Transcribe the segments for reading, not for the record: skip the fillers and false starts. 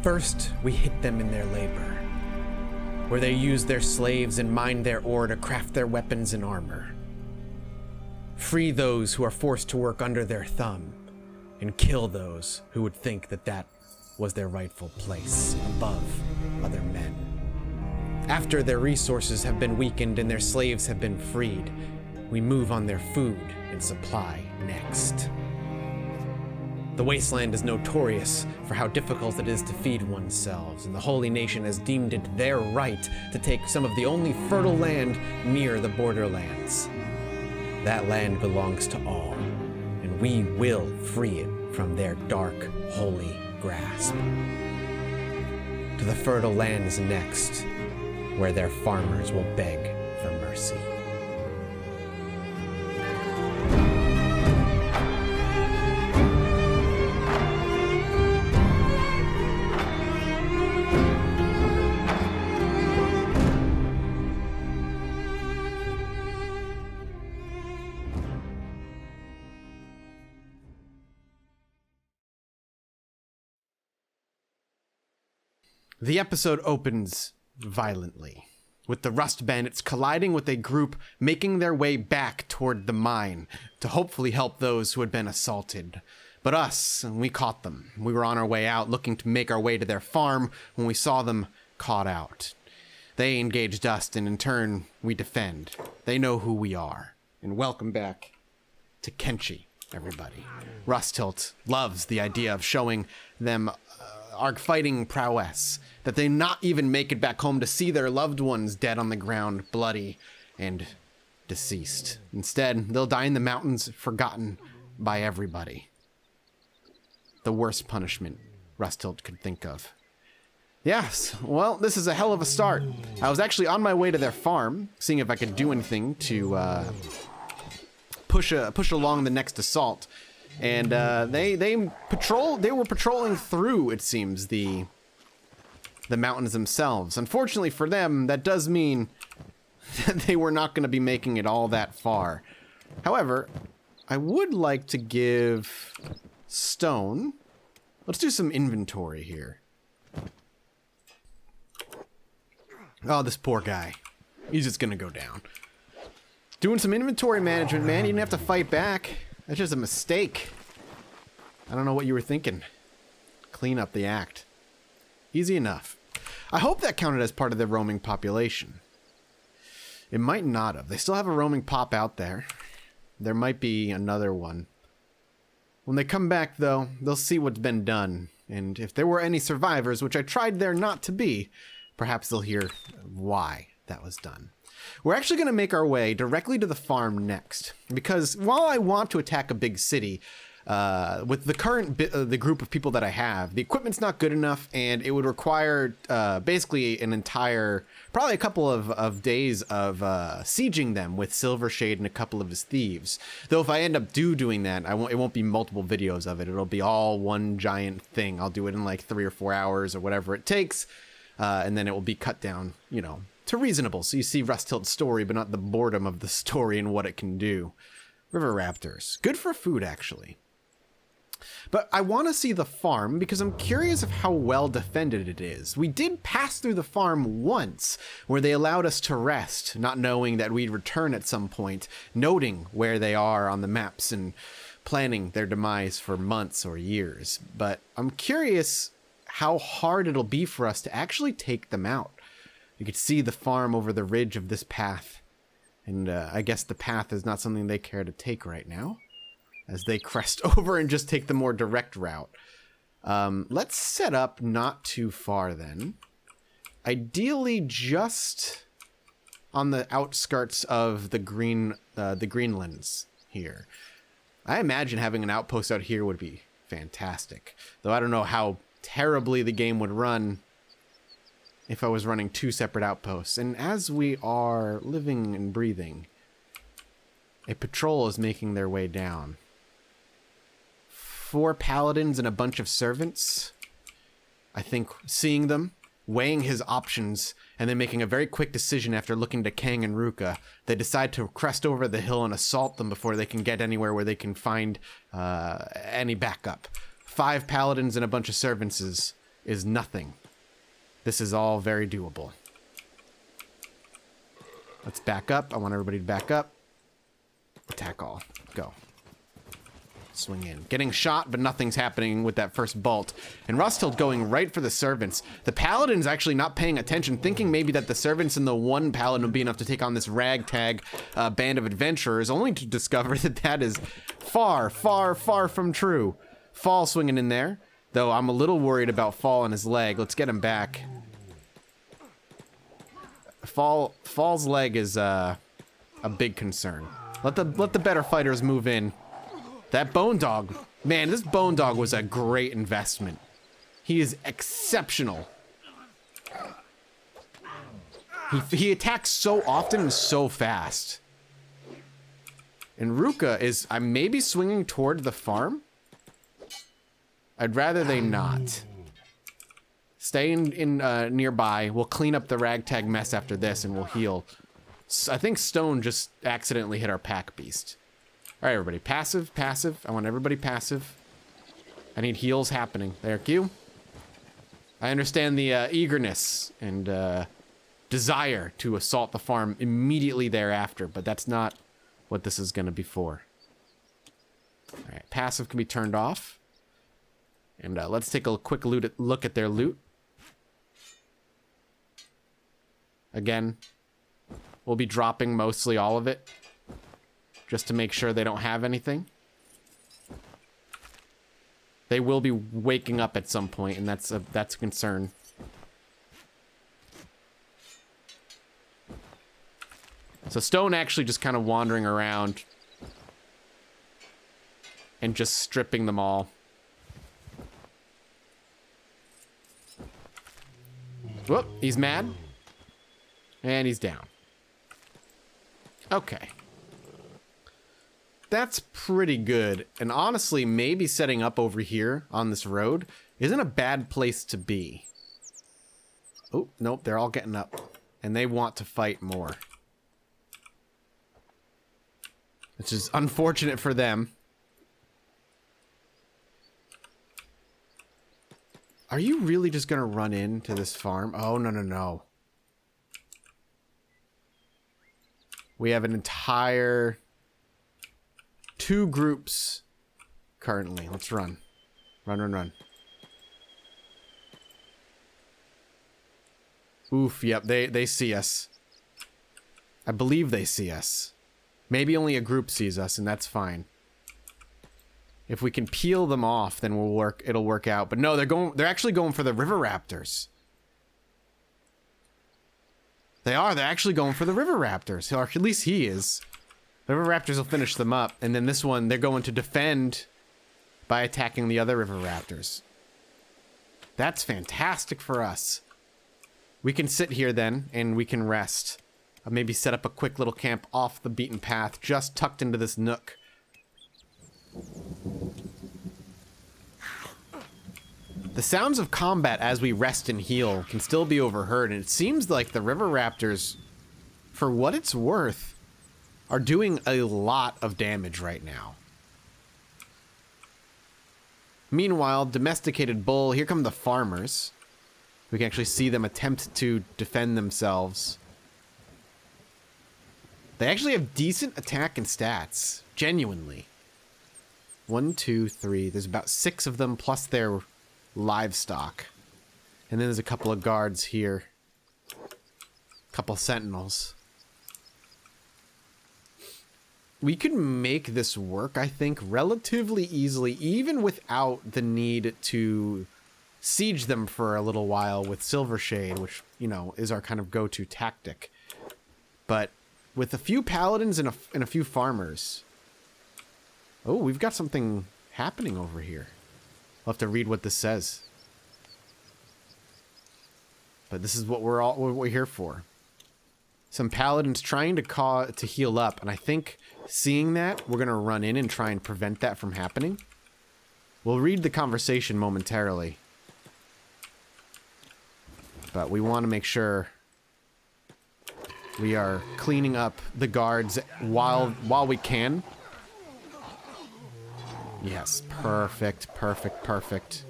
First, we hit them in their labor, where they use their slaves and mine their ore to craft their weapons and armor. Free those who are forced to work under their thumb, and kill those who would think that that was their rightful place above other men. After their resources have been weakened and their slaves have been freed, we move on their food and supply next. The wasteland is notorious for how difficult it is to feed oneself, and the Holy Nation has deemed it their right to take some of the only fertile land near the borderlands. That land belongs to all, and we will free it from their dark, holy grasp. To the fertile lands next, where their farmers will beg for mercy. The episode opens violently, with the Rust Bandits colliding with a group making their way back toward the mine to hopefully help those who had been assaulted. But us, we caught them. We were on our way out, looking to make our way to their farm when we saw them caught out. They engaged us, and in turn, we defend. They know who we are. And welcome back to Kenshi, everybody. Rusthilt loves the idea of showing them our fighting prowess, that they not even make it back home to see their loved ones dead on the ground, bloody and deceased. Instead, they'll die in the mountains, forgotten by everybody. The worst punishment Rusthilt could think of. Yes, well, this is a hell of a start. I was actually on my way to their farm, seeing if I could do anything to push along the next assault. And they were patrolling through, it seems, the mountains themselves. Unfortunately for them, that does mean that they were not going to be making it all that far. However, I would like to give stone. Let's do some inventory here. Oh, this poor guy. He's just going to go down. Doing some inventory management, man. You didn't have to fight back. That's just a mistake. I don't know what you were thinking. Clean up the act. Easy enough. I hope that counted as part of the roaming population. It might not have. They still have a roaming pop out there. There might be another one. When they come back, though, they'll see what's been done. And if there were any survivors, which I tried there not to be, perhaps they'll hear why that was done. We're actually going to make our way directly to the farm next, because while I want to attack a big city, with the current the group of people that I have, the equipment's not good enough, and it would require basically an entire, probably a couple of days of sieging them with Silvershade and a couple of his thieves. Though if I end up doing that, it won't be multiple videos of it. It'll be all one giant thing. I'll do it in like 3 or 4 hours or whatever it takes, and then it will be cut down, you know, to reasonable. So you see Rusthilt's story, but not the boredom of the story and what it can do. River raptors. Good for food, actually. But I want to see the farm because I'm curious of how well defended it is. We did pass through the farm once where they allowed us to rest, not knowing that we'd return at some point, noting where they are on the maps and planning their demise for months or years. But I'm curious how hard it'll be for us to actually take them out. You could see the farm over the ridge of this path. And I guess the path is not something they care to take right now, as they crest over and just take the more direct route. Let's set up not too far then. Ideally just on the outskirts of the Greenlands here. I imagine having an outpost out here would be fantastic. Though I don't know how terribly the game would run if I was running 2 separate outposts. And as we are living and breathing, a patrol is making their way down. 4 paladins and a bunch of servants. I think seeing them, weighing his options, and then making a very quick decision after looking to Kang and Ruka, they decide to crest over the hill and assault them before they can get anywhere where they can find any backup. 5 paladins and a bunch of servants is nothing. This is all very doable. Let's back up. I want everybody to back up. Attack all. Go. Swing in. Getting shot, but nothing's happening with that first bolt. And Rusthild going right for the servants. The paladin's actually not paying attention, thinking maybe that the servants and the one paladin would be enough to take on this ragtag band of adventurers, only to discover that that is far, far, far from true. Fall swinging in there, though I'm a little worried about Fall and his leg. Let's get him back. Fall's leg is a big concern. Let the better fighters move in. That bone dog, man, this bone dog was a great investment. He is exceptional. He attacks so often and so fast. And Ruka is, I'm maybe swinging toward the farm. I'd rather they not. Stay in nearby. We'll clean up the ragtag mess after this and we'll heal. I think Stone just accidentally hit our pack beast. All right, everybody. Passive, passive. I want everybody passive. I need heals happening. There, Q. I understand the eagerness and desire to assault the farm immediately thereafter, but that's not what this is going to be for. All right, passive can be turned off. And let's take a quick look at their loot. Again, we'll be dropping mostly all of it, just to make sure they don't have anything. They will be waking up at some point, and that's a concern. So Stone actually just kind of wandering around and just stripping them all. Whoop, he's mad. And he's down. Okay. That's pretty good. And honestly, maybe setting up over here on this road isn't a bad place to be. Oh, nope, they're all getting up. And they want to fight more. Which is unfortunate for them. Are you really just gonna run into this farm? Oh, no, no, no. We have an entire 2 groups currently. Let's run. Run, run, run. Oof, yep, they see us. I believe they see us. Maybe only a group sees us, and that's fine. If we can peel them off, then it'll work out. But no, they're actually going for the river raptors. They're actually going for the river raptors. Or at least he is. The river raptors will finish them up, and then this one, they're going to defend by attacking the other river raptors. That's fantastic for us. We can sit here then, and we can rest. I'll maybe set up a quick little camp off the beaten path, just tucked into this nook. The sounds of combat as we rest and heal can still be overheard, and it seems like the river raptors, for what it's worth, are doing a lot of damage right now. Meanwhile, domesticated bull, here come the farmers. We can actually see them attempt to defend themselves. They actually have decent attack and stats, genuinely. 1, 2, 3. There's about 6 of them plus their livestock. And then there's a couple of guards here. A couple sentinels. We can make this work, I think, relatively easily, even without the need to siege them for a little while with Silvershade, which, you know, is our kind of go-to tactic. But with a few paladins and a few farmers. Oh, we've got something happening over here. I'll have to read what this says. But this is what we're here for. Some paladins trying to heal up, and I think seeing that, we're gonna run in and try and prevent that from happening. We'll read the conversation momentarily. But we want to make sure we are cleaning up the guards while we can. Yes, perfect, perfect, perfect.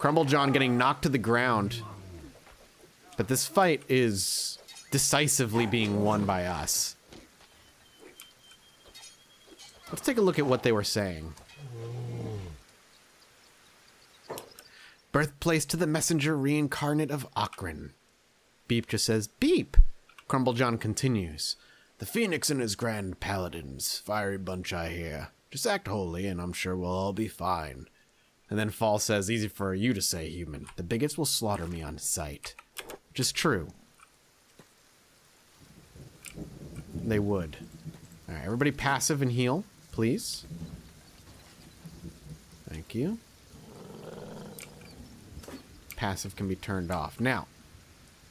Crumble John getting knocked to the ground. But this fight is decisively being won by us. Let's take a look at what they were saying. Birthplace to the messenger reincarnate of Akron. Beep just says, beep. Crumble John continues. The Phoenix and his grand paladins. Fiery bunch, I hear. Just act holy and I'm sure we'll all be fine. And then Fall says, easy for you to say, human. The bigots will slaughter me on sight. Which is true. They would. Alright, everybody passive and heal, please. Thank you. Passive can be turned off. Now,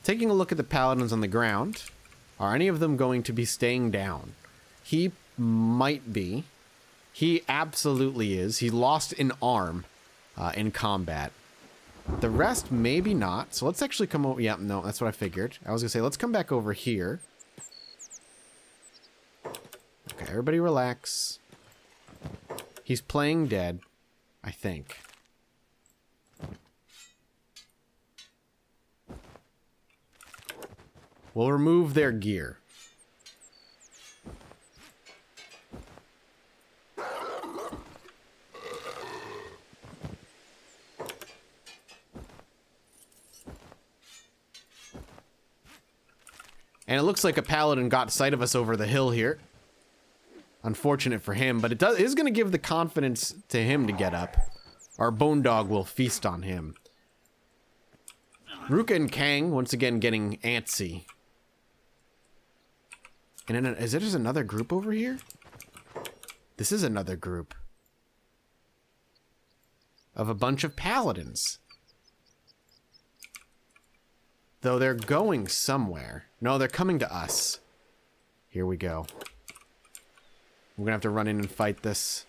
taking a look at the paladins on the ground, are any of them going to be staying down? He might be. He absolutely is. He lost an arm in combat. The rest, maybe not. So let's actually come over. Yeah, no, that's what I figured. I was going to say, let's come back over here. Okay, everybody relax. He's playing dead, I think. We'll remove their gear. And it looks like a paladin got sight of us over the hill here. Unfortunate for him, but it is going to give the confidence to him to get up. Our bone dog will feast on him. Ruka and Kang once again getting antsy. And then, is there just another group over here? This is another group. Of a bunch of paladins. Though they're going somewhere. No, they're coming to us. Here we go. We're gonna have to run in and fight this.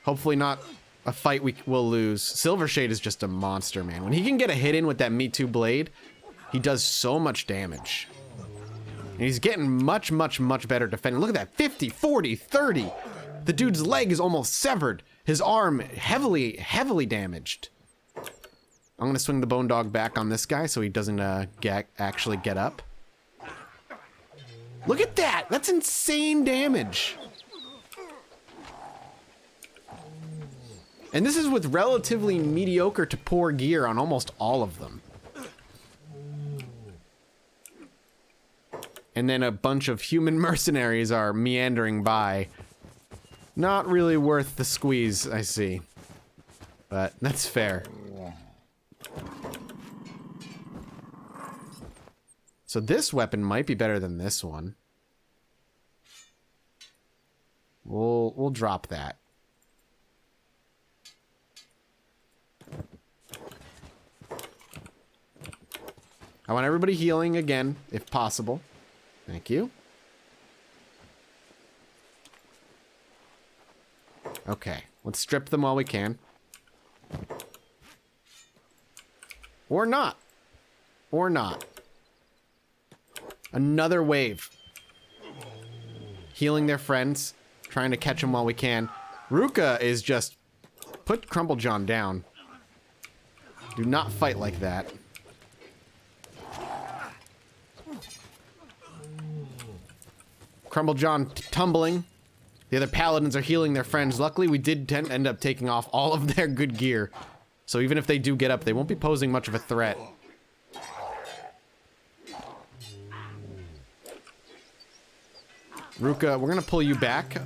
Hopefully not a fight we will lose. Silvershade is just a monster, man. When he can get a hit in with that Me Too blade, he does so much damage. And he's getting much, much, much better defending. Look at that, 50, 40, 30. The dude's leg is almost severed. His arm heavily, heavily damaged. I'm gonna swing the bone dog back on this guy so he doesn't actually get up. Look at that, that's insane damage. And this is with relatively mediocre to poor gear on almost all of them. And then a bunch of human mercenaries are meandering by. Not really worth the squeeze, I see. But that's fair. So this weapon might be better than this one. We'll drop that. I want everybody healing again, if possible. Thank you. Okay, let's strip them while we can. Or not. Or not. Another wave. Healing their friends. Trying to catch them while we can. Ruka is just... Put Crumble John down. Do not fight like that. Crumble John tumbling. The other paladins are healing their friends. Luckily, we did end up taking off all of their good gear. So even if they do get up, they won't be posing much of a threat. Ruka, we're gonna pull you back.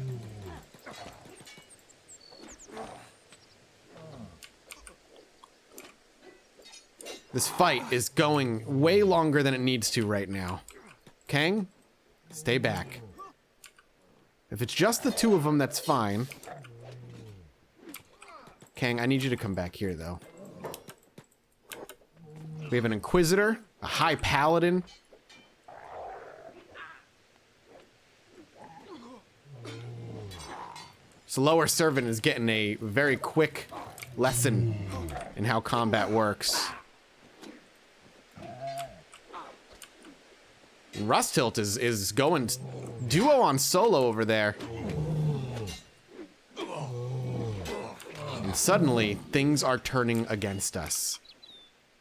This fight is going way longer than it needs to right now. Kang, stay back. If it's just the two of them, that's fine. Kang, I need you to come back here, though. We have an Inquisitor, a High Paladin. So Lower Servant is getting a very quick lesson in how combat works. Rusthilt is going duo on solo over there. And suddenly, things are turning against us.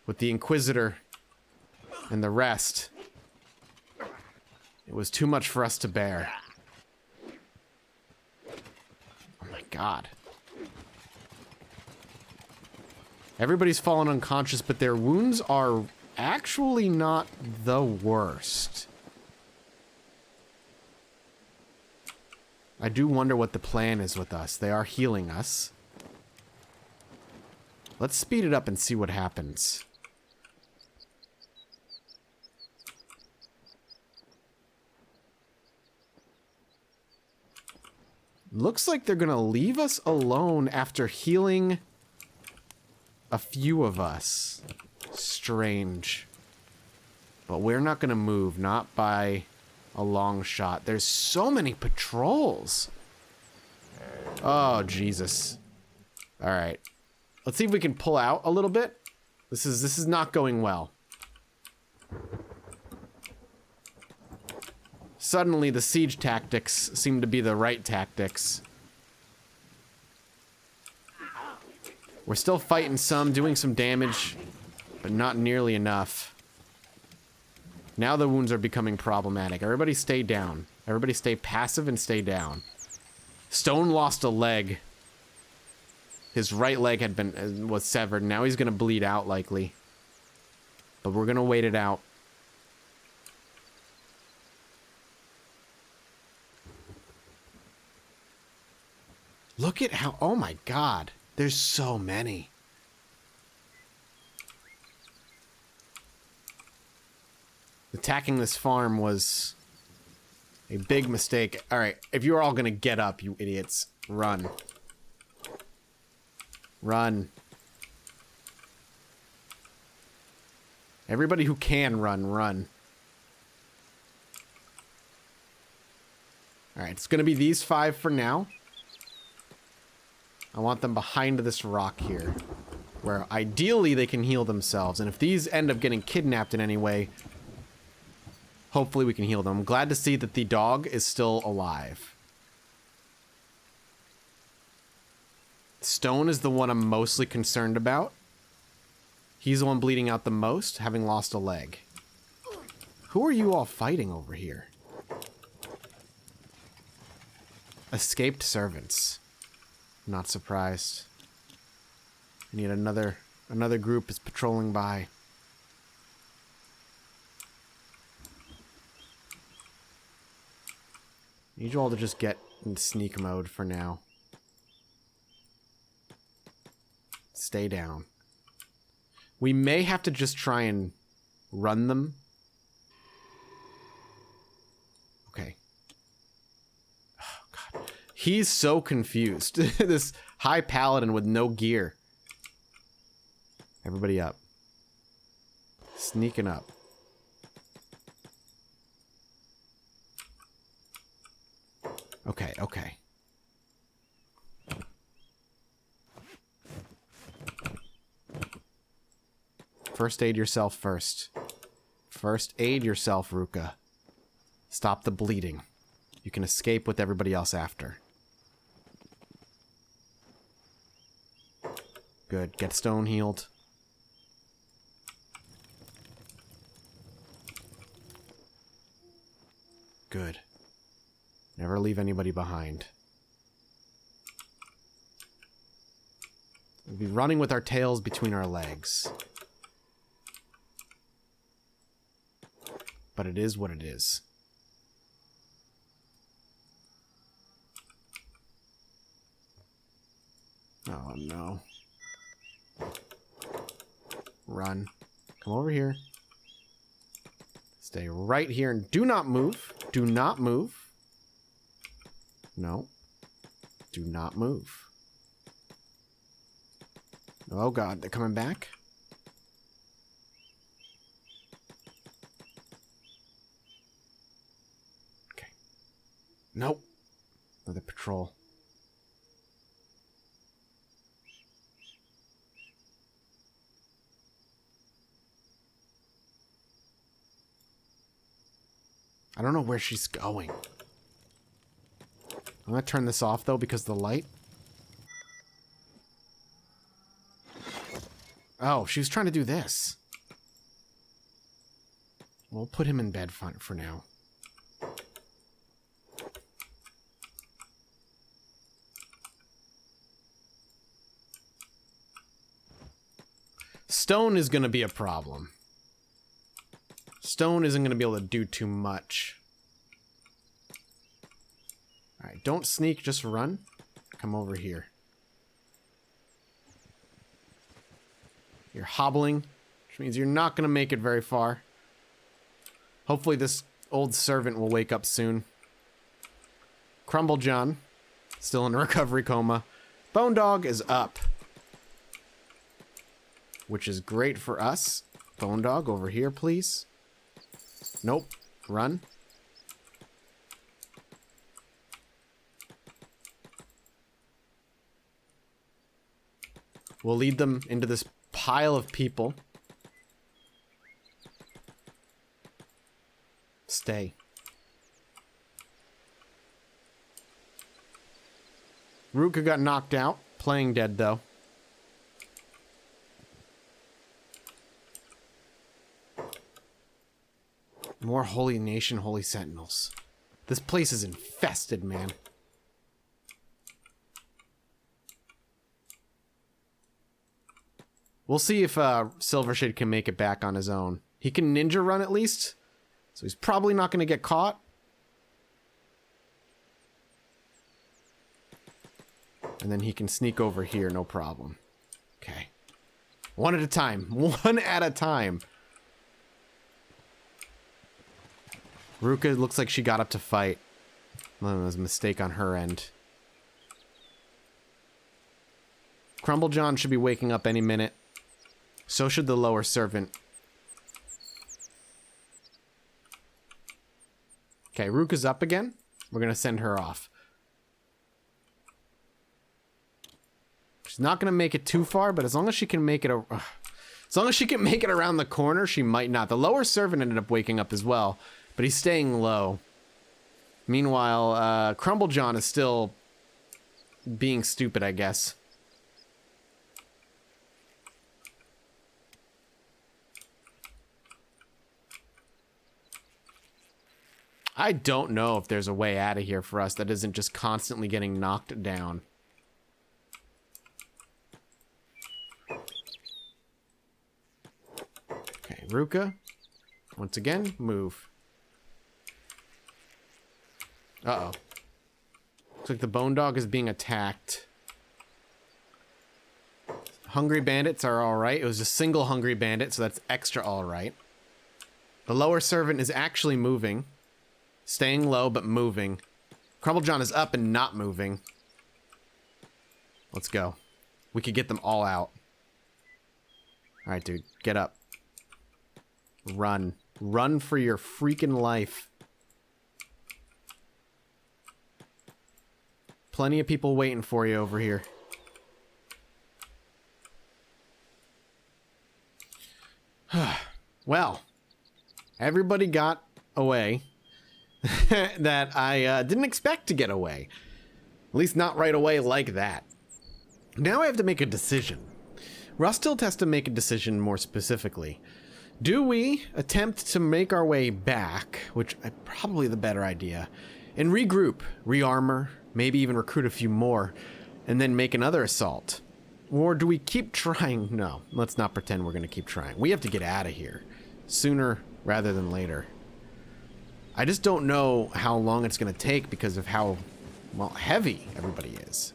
With the Inquisitor and the rest, it was too much for us to bear. Oh my god. Everybody's fallen unconscious, but their wounds are actually not the worst. I do wonder what the plan is with us. They are healing us. Let's speed it up and see what happens. Looks like they're gonna leave us alone after healing a few of us. Strange. But we're not gonna move, not by a long shot. There's so many patrols. Oh, Jesus. Alright. Let's see if we can pull out a little bit. This is not going well. Suddenly, the siege tactics seem to be the right tactics. We're still fighting some, doing some damage, but not nearly enough. Now the wounds are becoming problematic. Everybody stay down. Everybody stay passive and stay down. Stone lost a leg. His right leg was severed. Now he's gonna bleed out likely. But we're gonna wait it out. Look at how, oh my god. There's so many. Attacking this farm was a big mistake. Alright, if you're all gonna get up, you idiots, run. Run. Everybody who can run, run. Alright, it's gonna be these 5 for now. I want them behind this rock here, where ideally they can heal themselves. And if these end up getting kidnapped in any way, hopefully we can heal them. I'm glad to see that the dog is still alive. Stone is the one I'm mostly concerned about. He's the one bleeding out the most, having lost a leg. Who are you all fighting over here? Escaped servants. Not surprised. And yet another group is patrolling by. Need you all to just get in sneak mode for now. Stay down. We may have to just try and run them. Okay. Oh, God. He's so confused. This high paladin with no gear. Everybody up. Sneaking up. Okay, okay. First aid yourself first. First aid yourself, Ruka. Stop the bleeding. You can escape with everybody else after. Good. Get Stone healed. Good. Never leave anybody behind. We'll be running with our tails between our legs. But it is what it is. Oh no. Run. Come over here. Stay right here and do not move. Do not move. No. Do not move. Oh god, they're coming back? Okay. Nope. Another patrol. I don't know where she's going. I'm gonna turn this off though because of the light. Oh, she was trying to do this. We'll put him in bed for now. Stone is going to be a problem. Stone isn't going to be able to do too much. Alright, don't sneak, just run. Come over here. You're hobbling, which means you're not going to make it very far. Hopefully this old servant will wake up soon. Crumble John, still in a recovery coma. Bone Dog is up, which is great for us. Bone Dog, over here, please. Nope. Run. We'll lead them into this pile of people. Stay. Ruka got knocked out. Playing dead, though. More Holy Nation, Holy Sentinels. This place is infested, man. We'll see if Silvershade can make it back on his own. He can ninja run at least, so he's probably not going to get caught. And then he can sneak over here, no problem. Okay. One at a time. One at a time. Ruka looks like she got up to fight. Well, that was a mistake on her end. Crumble John should be waking up any minute. So should the lower servant. Okay, Ruka's up again. We're gonna send her off. She's not gonna make it too far, but as long as she can make it as long as she can make it around the corner, she might not. The lower servant ended up waking up as well, but he's staying low. Meanwhile, Crumble John is still being stupid, I guess. I don't know if there's a way out of here for us that isn't just constantly getting knocked down. Okay, Ruka. Once again, move. Uh-oh. Looks like the Bone Dog is being attacked. Hungry Bandits are alright. It was a single Hungry Bandit, so that's extra alright. The lower servant is actually moving. Staying low, but moving. Crumble John is up and not moving. Let's go. We could get them all out. Alright, dude. Get up. Run. Run for your freaking life. Plenty of people waiting for you over here. Well, everybody got away. That I didn't expect to get away. At least not right away like that. Now I have to make a decision. Rustilt has to make a decision more specifically. Do we attempt to make our way back, which is probably the better idea, and regroup, rearmor, maybe even recruit a few more, and then make another assault? Or do we keep trying? No, let's not pretend we're going to keep trying. We have to get out of here sooner rather than later. I just don't know how long it's going to take because of how, well, heavy everybody is.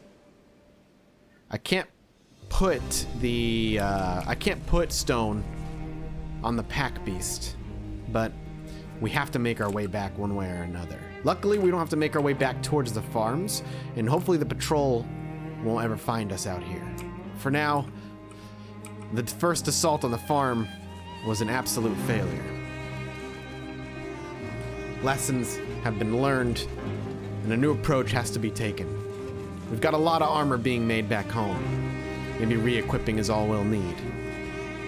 I can't put the, I can't put stone on the pack beast, but we have to make our way back one way or another. Luckily, we don't have to make our way back towards the farms, and hopefully the patrol won't ever find us out here. For now, the first assault on the farm was an absolute failure. Lessons have been learned, and a new approach has to be taken. We've got a lot of armor being made back home. Maybe re-equipping is all we'll need.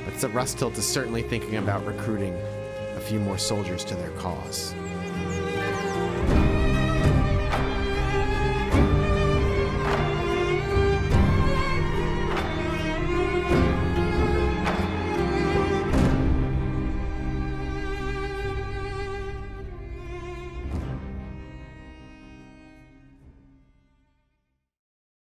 But Rustilt is certainly thinking about recruiting a few more soldiers to their cause.